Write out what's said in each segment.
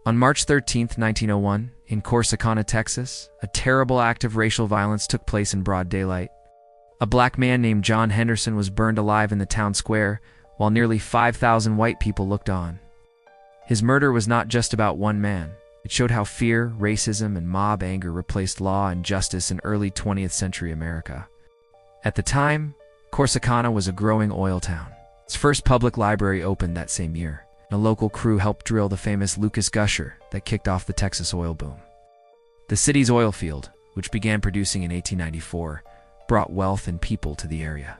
On March 13, 1901, in Corsicana, Texas, a terrible act of racial violence took place in broad daylight. A black man named John Henderson was burned alive in the town square, while nearly 5,000 white people looked on. His murder was not just about one man. It showed how fear, racism, and mob anger replaced law and justice in early 20th century America. At the time, Corsicana was a growing oil town. Its first public library opened that same year. A local crew helped drill the famous Lucas Gusher that kicked off the Texas oil boom. The city's oil field, which began producing in 1894, brought wealth and people to the area.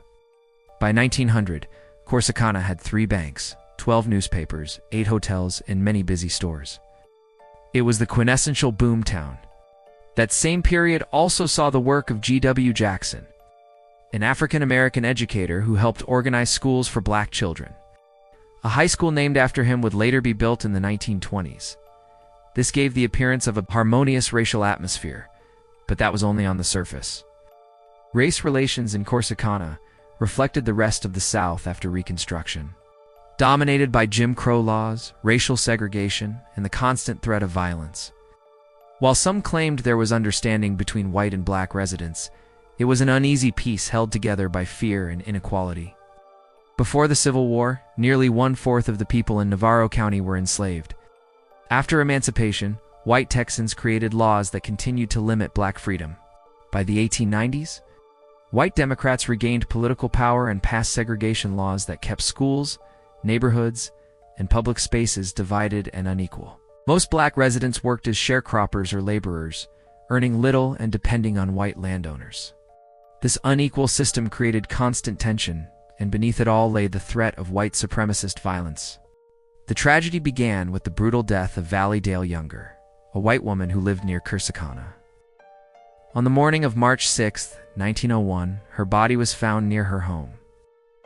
By 1900, Corsicana had 3 banks, 12 newspapers, 8 hotels, and many busy stores. It was the quintessential boom town. That same period also saw the work of G.W. Jackson, an African-American educator who helped organize schools for black children. A high school named after him would later be built in the 1920s. This gave the appearance of a harmonious racial atmosphere, but that was only on the surface. Race relations in Corsicana reflected the rest of the South after Reconstruction, dominated by Jim Crow laws, racial segregation, and the constant threat of violence. While some claimed there was understanding between white and black residents, it was an uneasy peace held together by fear and inequality. Before the Civil War, nearly 1/4 of the people in Navarro County were enslaved. After emancipation, white Texans created laws that continued to limit black freedom. By the 1890s, white Democrats regained political power and passed segregation laws that kept schools, neighborhoods, and public spaces divided and unequal. Most black residents worked as sharecroppers or laborers, earning little and depending on white landowners. This unequal system created constant tension, and beneath it all lay the threat of white supremacist violence. The tragedy began with the brutal death of Valley Dale Younger, a white woman who lived near Corsicana. On the morning of March 6, 1901, her body was found near her home.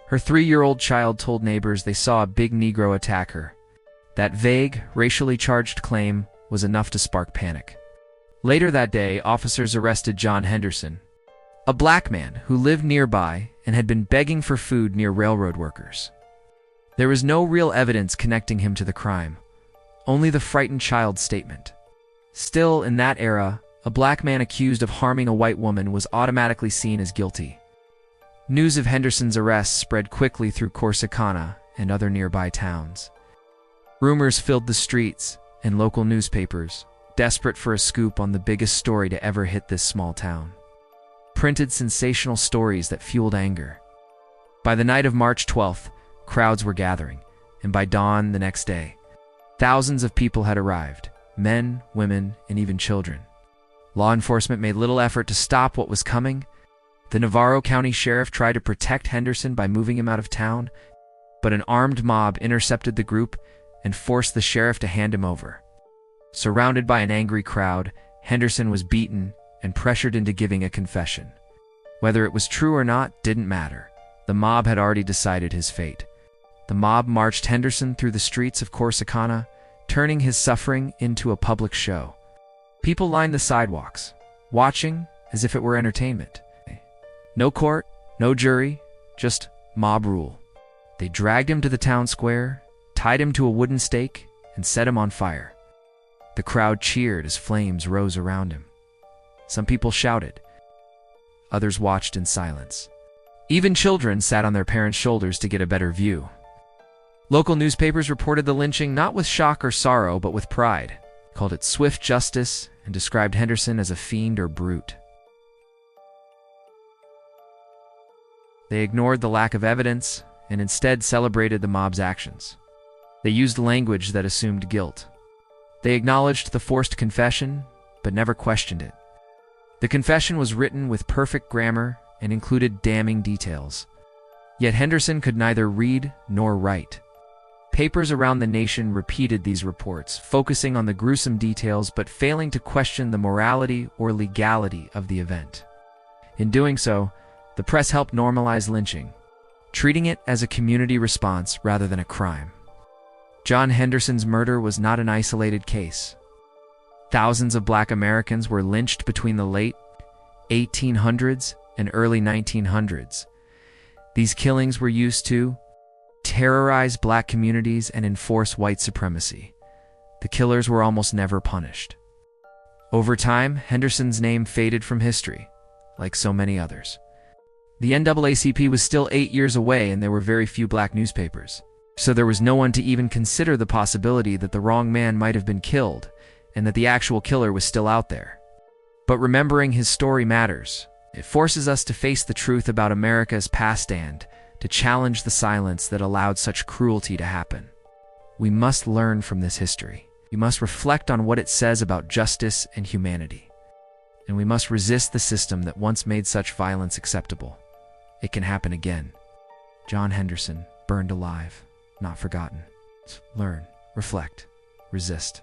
Her 3-year-old child told neighbors they saw a big Negro attack her. That vague, racially charged claim was enough to spark panic. Later that day, officers arrested John Henderson, a black man who lived nearby and had been begging for food near railroad workers. There was no real evidence connecting him to the crime, only the frightened child's statement. Still, in that era, a black man accused of harming a white woman was automatically seen as guilty. News of Henderson's arrest spread quickly through Corsicana and other nearby towns. Rumors filled the streets, and local newspapers, desperate for a scoop on the biggest story to ever hit this small town, printed sensational stories that fueled anger. By the night of March 12th, crowds were gathering, and by dawn the next day, thousands of people had arrived, men, women, and even children. Law enforcement made little effort to stop what was coming. The Navarro County Sheriff tried to protect Henderson by moving him out of town, but an armed mob intercepted the group and forced the sheriff to hand him over. Surrounded by an angry crowd, Henderson was beaten and pressured into giving a confession. Whether it was true or not didn't matter. The mob had already decided his fate. The mob marched Henderson through the streets of Corsicana, turning his suffering into a public show. People lined the sidewalks, watching as if it were entertainment. No court, no jury, just mob rule. They dragged him to the town square, tied him to a wooden stake, and set him on fire. The crowd cheered as flames rose around him. Some people shouted. Others watched in silence. Even children sat on their parents' shoulders to get a better view. Local newspapers reported the lynching not with shock or sorrow, but with pride, called it swift justice, and described Henderson as a fiend or brute. They ignored the lack of evidence and instead celebrated the mob's actions. They used language that assumed guilt. They acknowledged the forced confession, but never questioned it. The confession was written with perfect grammar and included damning details. Yet Henderson could neither read nor write. Papers around the nation repeated these reports, focusing on the gruesome details but failing to question the morality or legality of the event. In doing so, the press helped normalize lynching, treating it as a community response rather than a crime. John Henderson's murder was not an isolated case. Thousands of black Americans were lynched between the late 1800s and early 1900s. These killings were used to terrorize black communities and enforce white supremacy. the killers were almost never punished. Over time, Henderson's name faded from history, like so many others. The NAACP was still 8 years away and there were very few black newspapers. So there was no one to even consider the possibility that the wrong man might have been killed and that the actual killer was still out there. But remembering his story matters. It forces us to face the truth about America's past and to challenge the silence that allowed such cruelty to happen. We must learn from this history. We must reflect on what it says about justice and humanity. And we must resist the system that once made such violence acceptable. It can happen again. John Henderson, burned alive, not forgotten. Learn, reflect, resist.